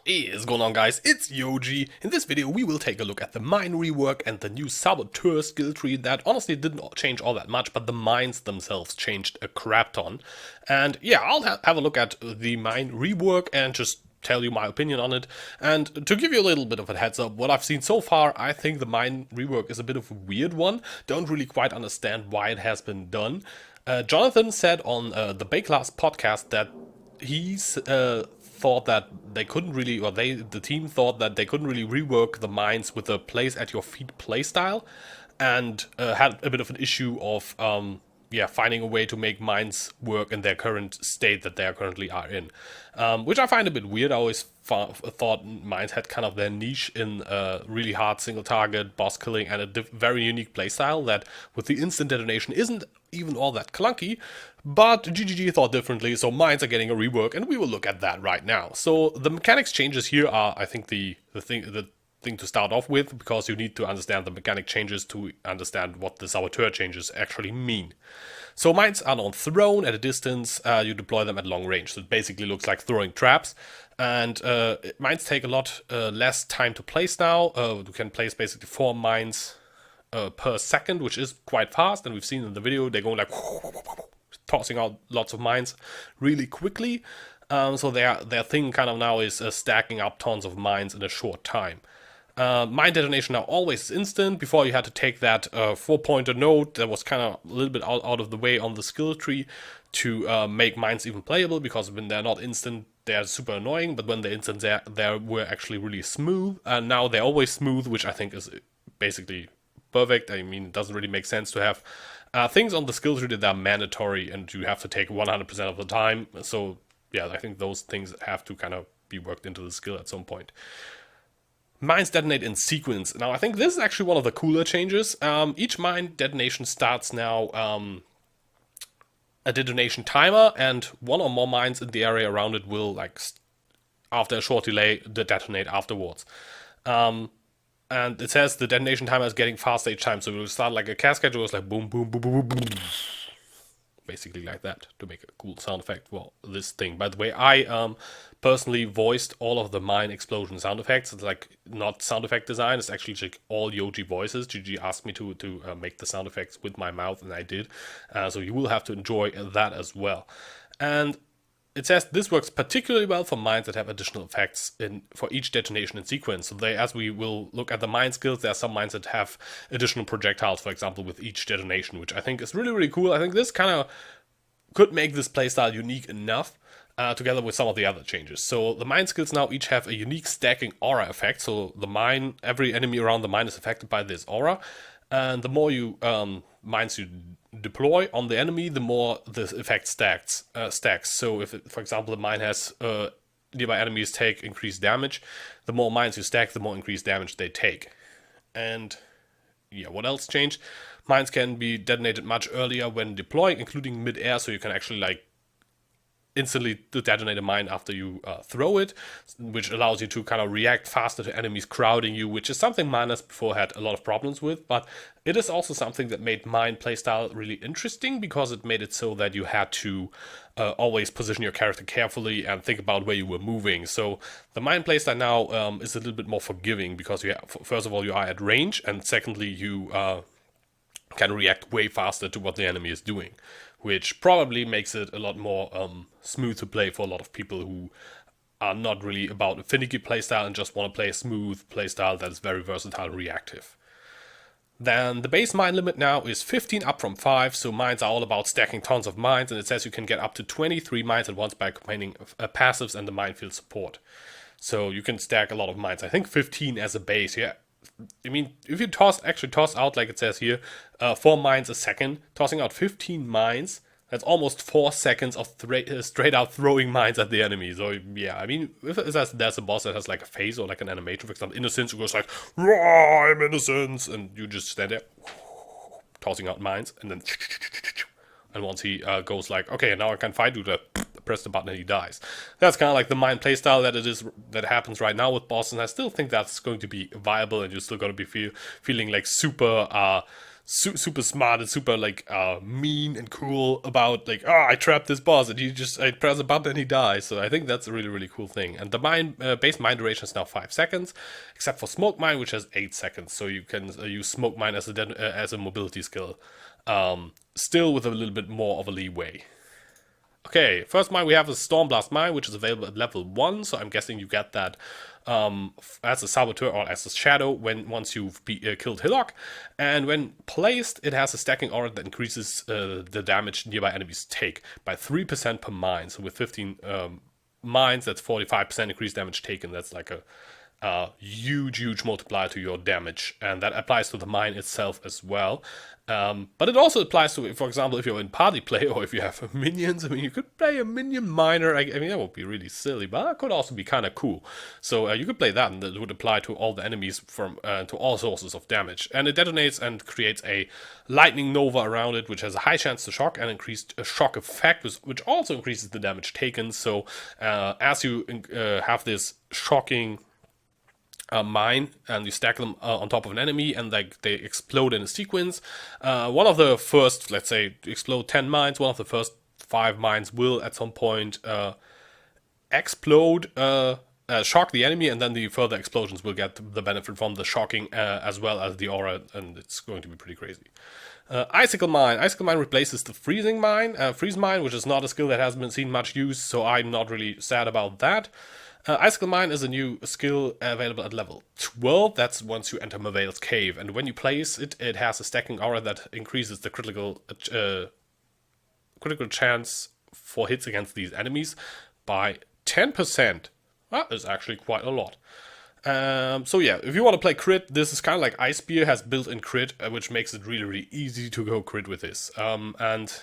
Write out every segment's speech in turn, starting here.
Is going on, guys? It's Yoji. In this video we will take a look at the mine rework and the new Saboteur skill tree that honestly didn't change all that much, but the mines themselves changed a crap ton. And yeah, I'll have a look at the mine rework and just tell you my opinion on it. And to give you a little bit of a heads up, what I've seen so far, I think the mine rework is a bit of a weird one. Don't really quite understand why it has been done. Jonathan said on the Bakelast podcast that he's thought that they couldn't really, or the team thought that they couldn't really rework the mines with the place at your feet playstyle, and had a bit of an issue of finding a way to make mines work in their current state that they currently are in, which I find a bit weird. I always thought mines had kind of their niche in really hard single target boss killing and a very unique playstyle that with the instant detonation isn't even all that clunky, but GGG thought differently, so mines are getting a rework, and we will look at that right now. So the mechanics changes here are, I think, the thing to start off with, because you need to understand the mechanic changes to understand what the Saboteur changes actually mean. So mines are not thrown at a distance, you deploy them at long range, so it basically looks like throwing traps, and mines take a lot less time to place now. You can place basically 4 mines per second, which is quite fast, and we've seen in the video they're going like tossing out lots of mines really quickly. So their thing kind of now is stacking up tons of mines in a short time. Mine detonation now always is instant. Before you had to take that 4-pointer node that was kind of a little bit out of the way on the skill tree to make mines even playable, because when they're not instant they're super annoying, but when they're instant they were actually really smooth, and now they're always smooth, which I think is basically perfect. I mean, it doesn't really make sense to have things on the skill tree that are mandatory and you have to take 100% of the time. So yeah, I think those things have to kind of be worked into the skill at some point. Mines detonate in sequence. Now I think this is actually one of the cooler changes. Each mine detonation starts now a detonation timer, and one or more mines in the area around it will, like, after a short delay, detonate afterwards. And it says the detonation timer is getting faster each time, so it will start like a cascade, it was like boom, boom, boom, boom, boom, boom. Basically like that, to make a cool sound effect for this thing. By the way, I personally voiced all of the mine explosion sound effects. It's like not sound effect design, it's actually like all Yoji voices. Yoji asked me to make the sound effects with my mouth, and I did. So you will have to enjoy that as well. And it says this works particularly well for mines that have additional effects for each detonation in sequence. So as we will look at the mine skills, there are some mines that have additional projectiles, for example, with each detonation, which I think is really, really cool. I think this kind of could make this playstyle unique enough, together with some of the other changes. So the mine skills now each have a unique stacking aura effect. So every enemy around the mine is affected by this aura. And the more mines you deploy on the enemy, the more the effect stacks. So if, for example, the mine has nearby enemies take increased damage, the more mines you stack, the more increased damage they take. And yeah, what else changed? Mines can be detonated much earlier when deploying, including mid-air, so you can actually like instantly detonate a mine after you throw it, which allows you to kind of react faster to enemies crowding you, which is something miners before had a lot of problems with. But it is also something that made mine playstyle really interesting, because it made it so that you had to always position your character carefully and think about where you were moving. So the mine playstyle now is a little bit more forgiving, because first of all you are at range, and secondly you can react way faster to what the enemy is doing, which probably makes it a lot more smooth to play for a lot of people who are not really about a finicky playstyle and just want to play a smooth playstyle that is very versatile and reactive. Then the base mine limit now is 15, up from 5, so mines are all about stacking tons of mines, and it says you can get up to 23 mines at once by combining passives and the minefield support. So you can stack a lot of mines. I think 15 as a base, yeah. I mean, if you toss out, like it says here, 4 mines a second, tossing out 15 mines, that's almost 4 seconds of straight out throwing mines at the enemy. So yeah, I mean, if there's a boss that has like a phase or like an animation, for example, Innocence, who goes like, I'm Innocence, and you just stand there, tossing out mines, and then, and once he goes like, okay, now I can fight you, to press the button and he dies. That's kind of like the mine playstyle that happens right now with bosses, and I still think that's going to be viable, and you're still going to be feeling like super super smart and super like mean and cool about like, oh, I trapped this boss and I press a button and he dies. So I think that's a really cool thing. And the base mine duration is now 5 seconds, except for smoke mine, which has 8 seconds. So you can use smoke mine as a mobility skill, still with a little bit more of a leeway. Okay, first mine we have the Stormblast mine, which is available at level 1, so I'm guessing you get that as a Saboteur or as a Shadow once you've killed Hillock. And when placed, it has a stacking aura that increases the damage nearby enemies take by 3% per mine. So with 15 mines, that's 45% increased damage taken. That's like a huge multiplier to your damage, and that applies to the mine itself as well. But it also applies to, for example, if you're in party play or if you have minions. I mean, you could play a minion miner. I mean, that would be really silly, but that could also be kind of cool. So you could play that, and that would apply to all the enemies from to all sources of damage. And it detonates and creates a lightning nova around it, which has a high chance to shock and increased shock effect, which also increases the damage taken. So as you have this shocking mine and you stack them on top of an enemy and like they explode in a sequence, one of the first, let's say, explode 10 mines, one of the first 5 mines will at some point explode, shock the enemy, and then the further explosions will get the benefit from the shocking as well as the aura, and it's going to be pretty crazy. Icicle Mine. Icicle Mine replaces the Freezing Mine, Freeze Mine, which is not a skill that hasn't been seen much use, so I'm not really sad about that. Icicle Mine is a new skill available at level 12. That's once you enter Mavale's Cave, and when you place it, it has a stacking aura that increases the critical chance for hits against these enemies by 10%. That is actually quite a lot. So yeah, if you want to play crit, this is kind of like Ice Spear has built-in crit, which makes it really easy to go crit with this. And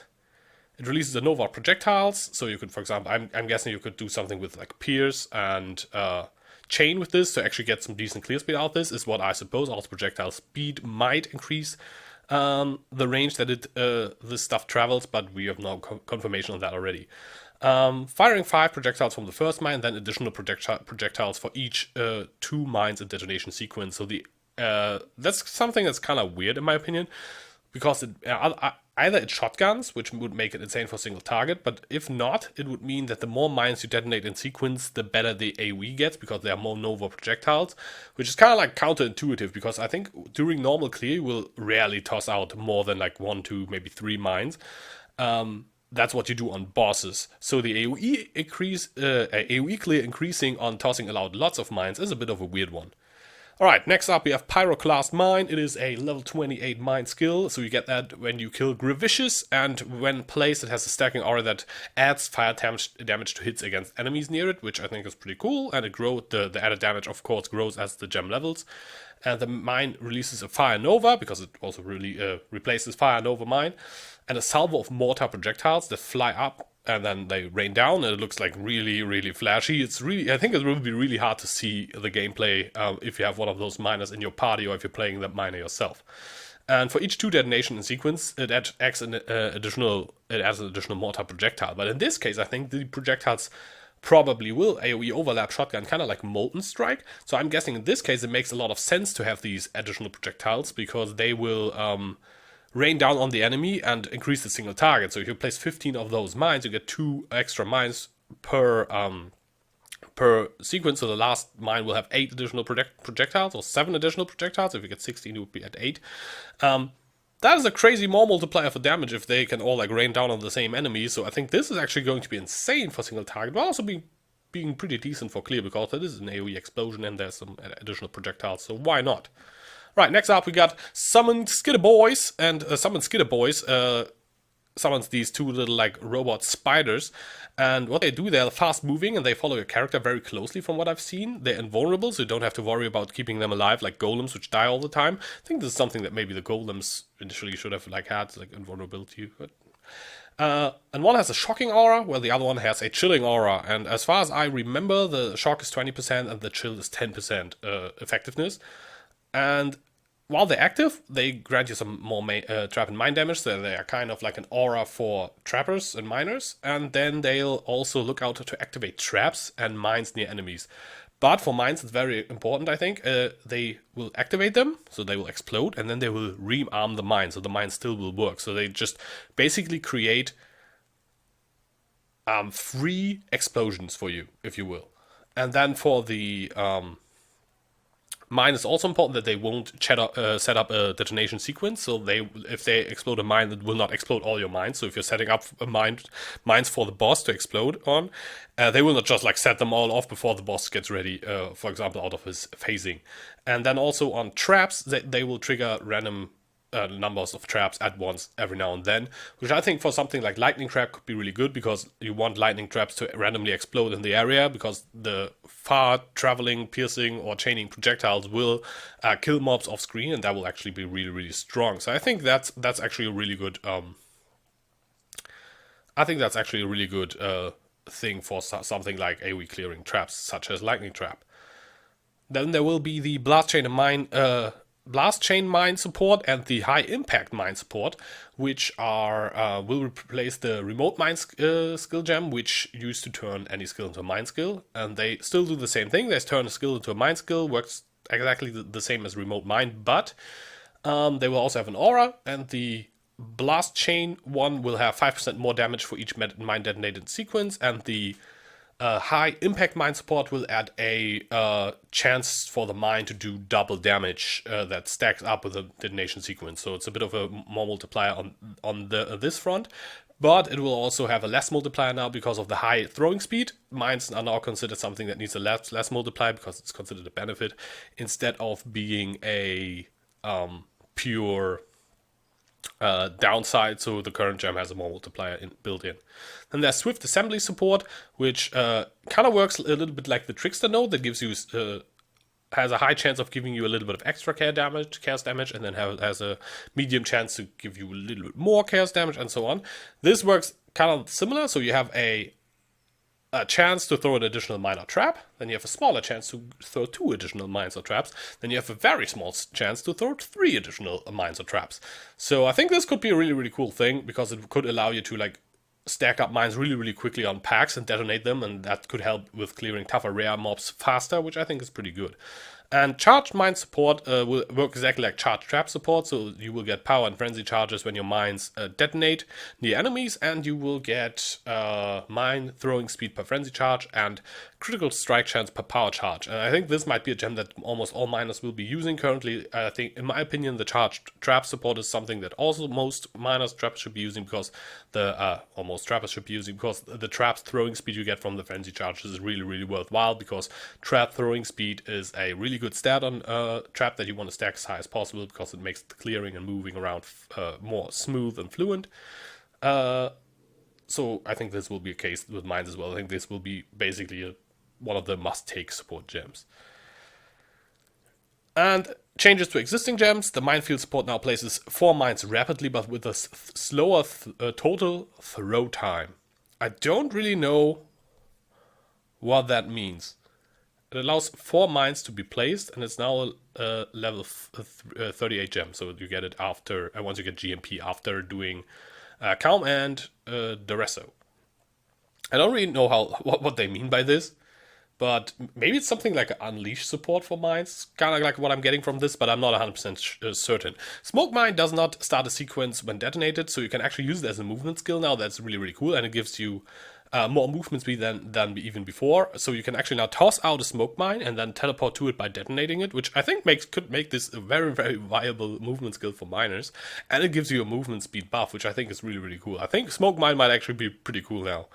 it releases the Nova projectiles, so you could, for example, I'm guessing you could do something with like Pierce and Chain with this to actually get some decent clear speed out of this, is what I suppose. Also, projectile speed might increase the range that this stuff travels, but we have no confirmation on that already. Firing 5 projectiles from the first mine, then additional projectiles for each 2 mines in detonation sequence. So that's something that's kind of weird in my opinion, because either it shotguns, which would make it insane for a single target, but if not, it would mean that the more mines you detonate in sequence, the better the AoE gets, because there are more Nova projectiles, which is kind of like counterintuitive, because I think during normal clear you will rarely toss out more than like 1, 2, maybe 3 mines. That's what you do on bosses. So the AoE clear increasing on tossing allowed lots of mines is a bit of a weird one. Alright, next up we have Pyroclast Mine. It is a level 28 mine skill, so you get that when you kill Gravicious, and when placed it has a stacking aura that adds fire damage to hits against enemies near it, which I think is pretty cool, and the added damage of course grows as the gem levels. And the mine releases a Fire Nova, because it also really replaces Fire Nova Mine, and a salvo of mortar projectiles that fly up and then they rain down, and it looks like really flashy. I think it will be really hard to see the gameplay if you have one of those miners in your party, or if you're playing that miner yourself. And for each 2 detonation in sequence, it adds an additional mortar projectile. But in this case, I think the projectiles probably will AoE overlap shotgun, kind of like Molten Strike. So I'm guessing in this case it makes a lot of sense to have these additional projectiles, because they will rain down on the enemy and increase the single target. So if you place 15 of those mines, you get 2 extra mines per sequence. So the last mine will have 8 additional projectiles, or 7 additional projectiles. If you get 16, it would be at 8. That is a crazy more multiplier for damage if they can all like rain down on the same enemy. So I think this is actually going to be insane for single target, but also being pretty decent for clear, because it is an AoE explosion and there's some additional projectiles. So why not? Right, next up we got Summoned Skitter Bois, and Summoned Skitter Bois summons these 2 little like robot spiders, and what they do, they're fast moving and they follow your character very closely from what I've seen. They're invulnerable, so you don't have to worry about keeping them alive like golems, which die all the time. I think this is something that maybe the golems initially should have like had, like invulnerability. But and one has a shocking aura, while the other one has a chilling aura, and as far as I remember, the shock is 20% and the chill is 10% effectiveness. And while they're active, they grant you some more trap and mine damage, so they are kind of like an aura for trappers and miners, and then they'll also look out to activate traps and mines near enemies. But for mines, it's very important, I think. They will activate them, so they will explode, and then they will rearm the mine, so the mine still will work. So they just basically create free explosions for you, if you will. And then for the mine, is also important that they won't set up a detonation sequence. So if they explode a mine, it will not explode all your mines. So if you're setting up mines for the boss to explode on, they will not just like set them all off before the boss gets ready, for example, out of his phasing. And then also on traps, they will trigger random numbers of traps at once every now and then, which I think for something like lightning trap could be really good, because you want lightning traps to randomly explode in the area, because the far traveling, piercing, or chaining projectiles will kill mobs off screen, and that will actually be really, really strong. So I think that's actually a really good. I think that's actually a really good thing for something like AoE clearing traps, such as lightning trap. Then there will be the blast chain and mine. Blast chain mine support and the high impact mine support, which are will replace the remote mine skill gem, which used to turn any skill into a mine skill, and they still do the same thing. They turn a skill into a mine skill, works exactly the same as remote mine, but they will also have an aura, and the blast chain one will have 5% more damage for each mine detonated sequence, and the high impact mine support will add a chance for the mine to do double damage that stacks up with a detonation sequence. So it's a bit of a more multiplier on this front. But it will also have a less multiplier now because of the high throwing speed. Mines are now considered something that needs a less multiplier because it's considered a benefit instead of being a pure downside, so the current gem has a more multiplier built in. Then there's Swift Assembly support, which kind of works a little bit like the Trickster node, that gives you has a high chance of giving you a little bit of extra chaos damage, and then has a medium chance to give you a little bit more chaos damage, and so on. This works kind of similar, so you have a chance to throw an additional mine or trap, then you have a smaller chance to throw 2 additional mines or traps, then you have a very small chance to throw 3 additional mines or traps. So I think this could be a really, really cool thing, because it could allow you to like stack up mines really, really quickly on packs and detonate them, and that could help with clearing tougher rare mobs faster, which I think is pretty good. And charged mine support will work exactly like charged trap support, so you will get power and frenzy charges when your mines detonate near enemies, and you will get mine throwing speed per frenzy charge and critical strike chance per power charge. And I think this might be a gem that almost all miners will be using currently. I think, in my opinion, the charged trap support is something that also most miners trappers should be using, because most trappers should be using, because the trap's throwing speed you get from the frenzy charges is really, really worthwhile, because trap throwing speed is a really good stat on trap that you want to stack as high as possible, because it makes the clearing and moving around more smooth and fluent. So I think this will be a case with mines as well. I think this will be basically one of the must-take support gems. And changes to existing gems. The minefield support now places 4 mines rapidly, but with a slower total throw time. I don't really know what that means. It allows 4 mines to be placed, and it's now a level 38 gem. So you get it after, once you get GMP, after doing Calm and Duresso. I don't really know what they mean by this, but maybe it's something like an Unleash support for mines, kind of like what I'm getting from this, but I'm not 100% certain. Smoke Mine does not start a sequence when detonated, so you can actually use it as a movement skill now. That's really, really cool, and it gives you more movement speed than even before. So you can actually now toss out a smoke mine and then teleport to it by detonating it, which I think could make this a very, very viable movement skill for miners. And it gives you a movement speed buff, which I think is really, really cool. I think smoke mine might actually be pretty cool now.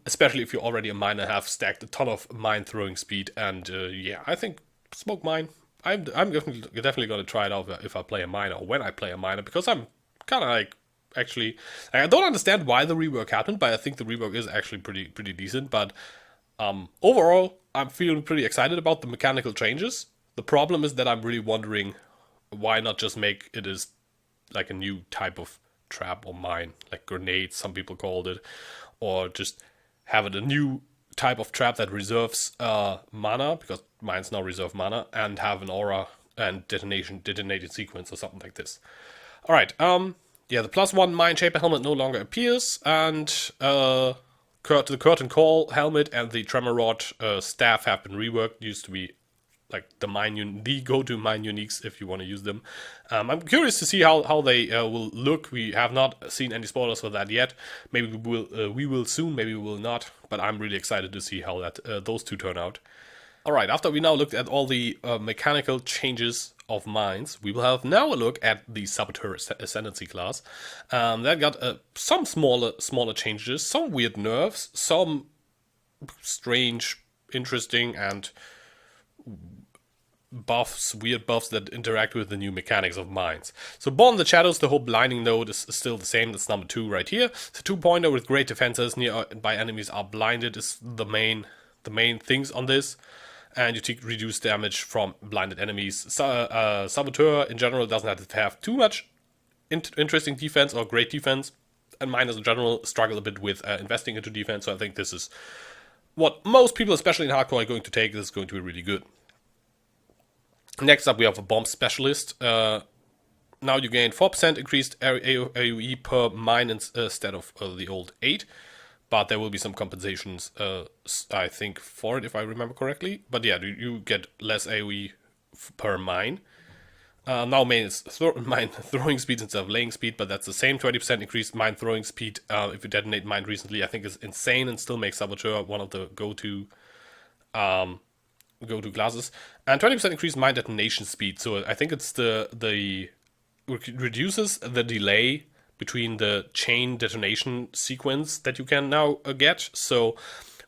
Especially if you're already a miner, have stacked a ton of mine throwing speed, and yeah, I think smoke mine. I'm definitely gonna try it out if I play a miner, or when I play a miner, because I'm kind of like, actually, I don't understand why the rework happened, but I think the rework is actually pretty decent. But overall, I'm feeling pretty excited about the mechanical changes. The problem is that I'm really wondering why not just make it as like a new type of trap or mine, like grenades, some people called it, or just have it a new type of trap that reserves mana, because mines now reserve mana, and have an aura and detonated sequence or something like this. All right. Yeah, the +1 Mine Shaper helmet no longer appears, and the Curtain Call helmet and the Tremor Rod staff have been reworked. Used to be like the go-to mine uniques if you want to use them. I'm curious to see how they will look. We have not seen any spoilers for that yet. Maybe we will soon. Maybe we will not. But I'm really excited to see how those two turn out. All right. After we now looked at all the mechanical changes of mines, we will have now a look at the Saboteur Ascendancy class. That got some smaller changes, some weird nerfs, some strange, interesting, and weird buffs that interact with the new mechanics of mines. So Born in the Shadows, the whole blinding node is still the same. That's number 2 right here. It's a 2-pointer with great defenses. Nearby enemies are blinded is the main things on this. And you take reduced damage from blinded enemies. Saboteur in general doesn't have to have too much interesting defense or great defense. And miners in general struggle a bit with investing into defense. So I think this is what most people, especially in hardcore, are going to take. This is going to be really good. Next up, we have a Bomb Specialist. Now you gain 4% increased AoE per mine instead of the old 8. But there will be some compensations, I think, for it, if I remember correctly. But yeah, you get less AoE per mine. Now main is mine throwing speed instead of laying speed, but that's the same 20% increased mine throwing speed if you detonate mine recently. I think is insane and still makes Saboteur one of the go-to classes. And 20% increased mine detonation speed. So I think it's the reduces the delay between the chain detonation sequence that you can now get. So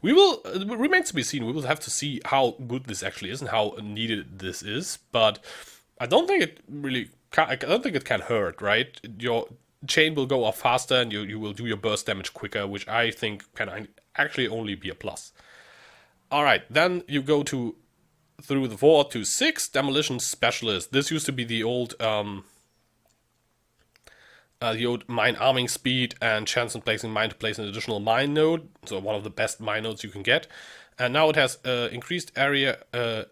it remains to be seen. We will have to see how good this actually is and how needed this is. But I don't think it can hurt, right? Your chain will go off faster and you will do your burst damage quicker, which I think can actually only be a plus. Alright, then you go through the 4 to 6 Demolition Specialist. This used to be the old mine arming speed and chance on placing mine to place an additional mine node. So one of the best mine nodes you can get. And now it has increased area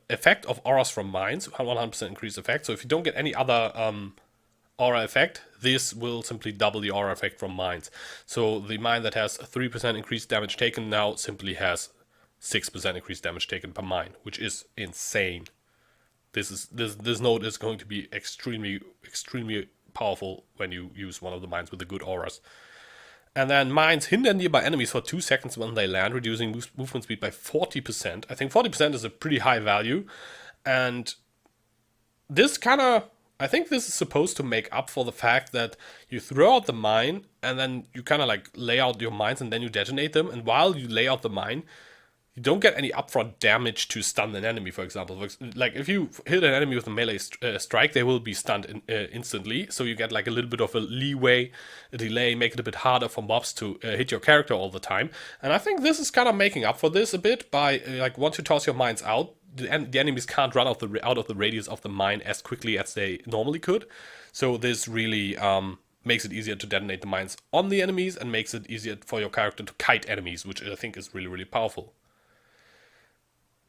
effect of auras from mines, 100% increased effect. So if you don't get any other aura effect, this will simply double the aura effect from mines. So the mine that has 3% increased damage taken now simply has 6% increased damage taken per mine, which is insane. This node is going to be extremely powerful when you use one of the mines with the good auras. And then mines hinder nearby enemies for 2 seconds when they land, reducing movement speed by 40%. I think 40% is a pretty high value. And I think this is supposed to make up for the fact that you throw out the mine and then you kind of like lay out your mines and then you detonate them. And while you lay out the mine, you don't get any upfront damage to stun an enemy, for example. Like, if you hit an enemy with a melee strike, they will be stunned instantly. So you get, like, a little bit of a leeway, a delay, make it a bit harder for mobs to hit your character all the time. And I think this is kind of making up for this a bit by, once you toss your mines out, the enemies can't run out of the radius of the mine as quickly as they normally could. So this really makes it easier to detonate the mines on the enemies and makes it easier for your character to kite enemies, which I think is really, really powerful.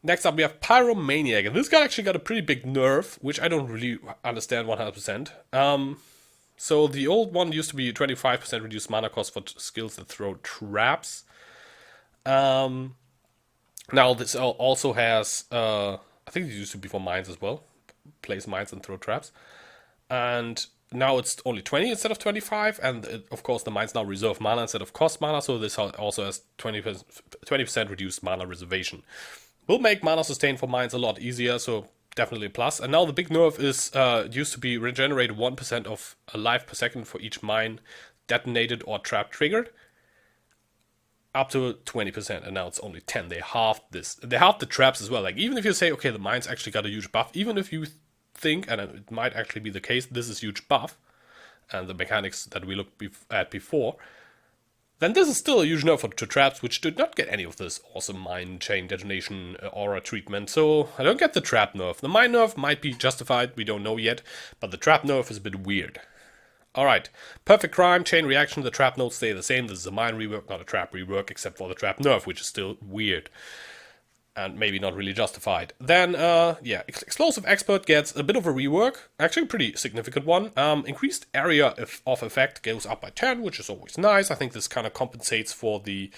Next up, we have Pyromaniac, and this guy actually got a pretty big nerf, which I don't really understand 100%. So the old one used to be 25% reduced mana cost for skills that throw traps. Now this also has, I think it used to be for mines as well, place mines and throw traps. And now it's only 20 instead of 25, and of course the mines now reserve mana instead of cost mana, so this also has 20% reduced mana reservation. Will make mana sustain for mines a lot easier, so definitely a plus. And now the big nerf is, used to be regenerate 1% of life per second for each mine detonated or trap triggered, up to 20%, and now it's only 10. They halved this. They halved the traps as well. Like, even if you say, okay, the mines actually got a huge buff, even if you think, and it might actually be the case, this is huge buff, and the mechanics that we looked at before, then this is still a huge nerf to traps, which did not get any of this awesome mine chain detonation aura treatment. So I don't get the trap nerf. The mine nerf might be justified, we don't know yet, but the trap nerf is a bit weird. Alright, Perfect Crime, Chain Reaction, the trap nodes stay the same. This is a mine rework, not a trap rework, except for the trap nerf, which is still weird. and maybe not really justified. Then, yeah, Explosive Expert gets a bit of a rework, actually a pretty significant one. Increased area of effect goes up by 10, which is always nice. I think this kind of compensates for the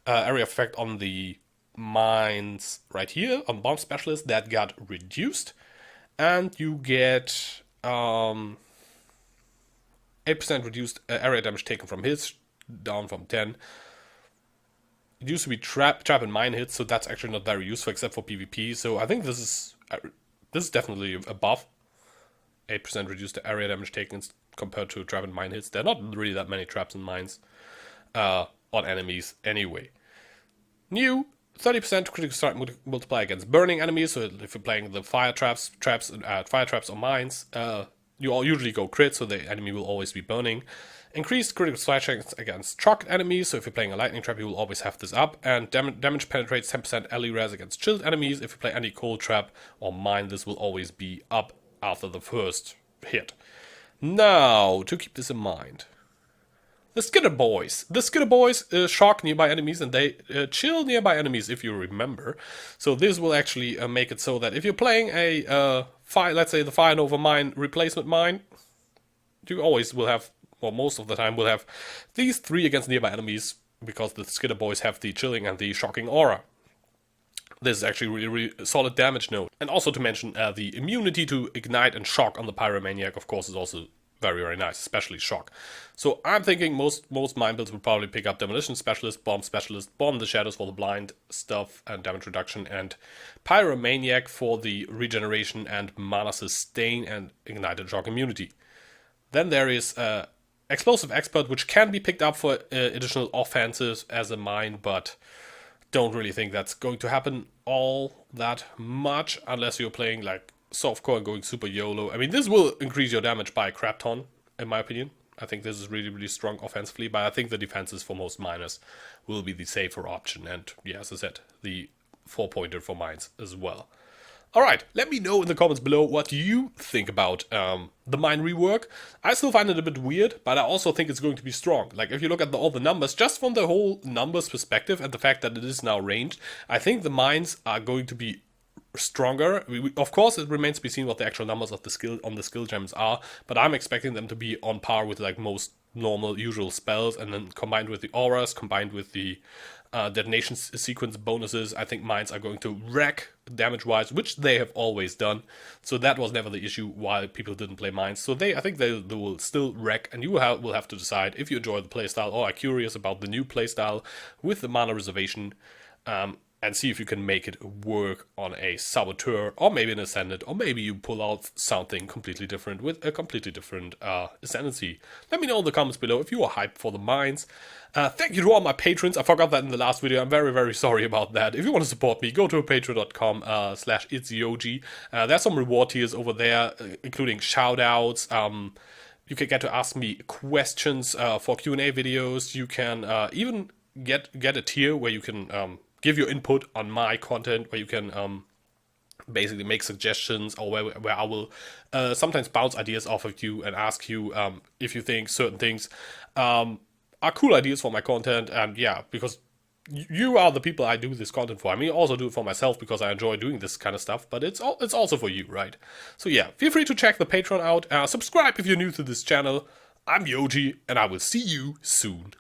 area of effect on the mines right here, on Bomb Specialist, that got reduced. And you get 8% reduced area damage taken from hits, down from 10. It used to be trap and mine hits, so that's actually not very useful except for PvP. So I think this is definitely above 8% reduced area damage taken compared to trap and mine hits. There are not really that many traps and mines on enemies anyway. New 30% critical strike multiplier against burning enemies. So if you're playing the fire traps or mines, you all usually go crit, so the enemy will always be burning. Increased critical strike chance against shocked enemies, so if you're playing a lightning trap, you will always have this up. And damage penetrates 10% ally res against chilled enemies. If you play any cold trap or mine, this will always be up after the first hit. Now, to keep this in mind, the Skitter Bois. The Skitter Bois shock nearby enemies and they chill nearby enemies, if you remember. So this will actually make it so that if you're playing a let's say the Fire Nova mine replacement mine, you always will have, or most of the time will have, these 3 against nearby enemies, because the Skitter Bois have the chilling and the shocking aura. This is actually really solid damage note. And also to mention, the immunity to ignite and shock on the Pyromaniac, of course, is also very nice, especially shock. So I'm thinking most mine builds would probably pick up Demolition Specialist, Bomb the Shadows for the blind stuff and damage reduction, and Pyromaniac for the regeneration and mana sustain and ignited shock immunity. Then there is Explosive Expert, which can be picked up for additional offenses as a mine, but don't really think that's going to happen all that much unless you're playing like softcore and going super YOLO. I mean, this will increase your damage by a crap ton, in my opinion. I think this is really strong offensively, but I think the defenses for most miners will be the safer option. And yeah, as I said, the 4-pointer for mines as well. Alright, let me know in the comments below what you think about the mine rework. I still find it a bit weird, but I also think it's going to be strong. Like, if you look at all the numbers, just from the whole numbers perspective and the fact that it is now ranged, I think the mines are going to be stronger. Of course, it remains to be seen what the actual numbers of the skill gems are, but I'm expecting them to be on par with like most normal usual spells, and then combined with the auras, combined with the detonation sequence bonuses, I think mines are going to wreck damage-wise, which they have always done. So that was never the issue why people didn't play mines. So I think they will still wreck, and you will have to decide if you enjoy the playstyle or are curious about the new playstyle with the mana reservation, and see if you can make it work on a Saboteur, or maybe an Ascendant, or maybe you pull out something completely different with a completely different Ascendancy. Let me know in the comments below if you are hyped for the mines. Thank you to all my patrons. I forgot that in the last video. I'm very sorry about that. If you want to support me, go to patreon.com/itsyoji. There's some reward tiers over there, including shoutouts. You can get to ask me questions for Q&A videos. You can even get a tier where you can give your input on my content, where you can basically make suggestions, or where I will sometimes bounce ideas off of you and ask you if you think certain things are cool ideas for my content. And yeah, because you are the people I do this content for. I mean, I also do it for myself because I enjoy doing this kind of stuff, but it's also for you, right? So yeah, feel free to check the Patreon out. Subscribe if you're new to this channel. I'm Yoji, and I will see you soon.